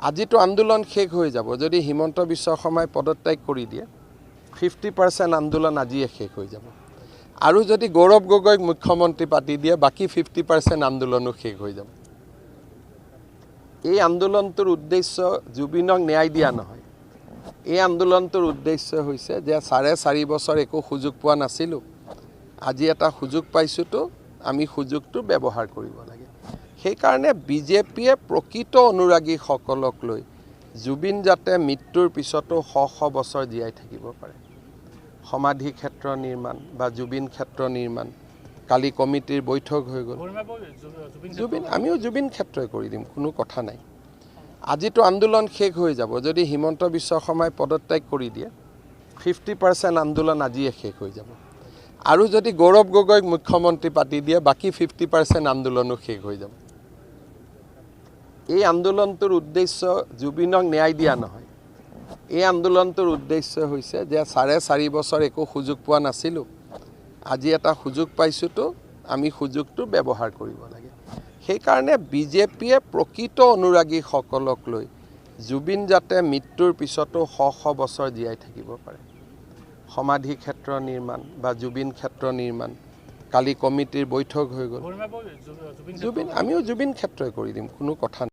আজিতো আন্দোলন শেষ হৈ যাব যদি হিমন্ত বিশ্ব শৰ্মাই পদত্যাগ কৰি দিয়ে 50% আন্দোলন আজিয়ে শেষ হৈ যাব আৰু যদি গৌৰৱ গগৈক মুখ্যমন্ত্ৰী পাতি দিয়ে বাকি 50% আন্দোলনো শেষ হৈ যাব এই আন্দোলনটোৰ উদ্দেশ্য জুবিনক ন্যায় দিয়া নহয় এই আন্দোলনটোৰ উদ্দেশ্য হৈছে যে 4.5 বছৰ একো সুযোগ পোৱা নাছিলো আজি এটা সুযোগ পাইছোতো আমি সুযোগটো ব্যৱহাৰ কৰিব লাগে সেই কাৰণে বিজেপিয়ে প্ৰকৃত অনুৰাগী সকলক লৈ জুবিন যাতে মৃত্যুৰ পিছতো শ বছৰ জীয়াই থাকিব পাৰে সমাধি ক্ষেত্ৰ নিৰ্মাণ বা জুবিন ক্ষেত্ৰ নিৰ্মাণ কালি কমিটিৰ বৈঠক হৈ গ'ল জুবিন আমিও জুবিন ক্ষেত্ৰই কৰি দিম কোনো কথা নাই আজিতো আন্দোলন শেষ হৈ যাব যদি হিমন্ত বিশ্ব শৰ্মাই পদত্যাগ কৰি দিয়ে 50% আন্দোলন আজিয়ে শেষ হৈ যাব আৰু যদি গৌৰৱ গগৈক মুখ্যমন্ত্ৰী পাতি দিয়ে বাকি 50% আন্দোলনো শেষ হৈ যাব এই আন্দোলনটোৰ উদ্দেশ্য জুবিনক ন্যায় দিয়া নহয় এই আন্দোলনটোৰ উদ্দেশ্য হৈছে যে 4.5 বছৰ একো সুযোগ পোৱা নাছিলো আজি এটা সুযোগ পাইছোতো আমি সুযোগটো ব্যৱহাৰ কৰিব লাগে সেই কাৰণে বিজেপিয়ে প্ৰকৃত অনুৰাগী সকলক লৈ জুবিন যাতে মৃত্যুৰ পিছতো শ বছৰ জীয়াই থাকিব পাৰে সমাধি ক্ষেত্ৰ নিৰ্মাণ বা জুবিন ক্ষেত্ৰ নিৰ্মাণ কালি কমিটিৰ বৈঠক হৈ গ'ল জুবিন আমিও জুবিন ক্ষেত্ৰই কৰি দিম কোনো কথা নাই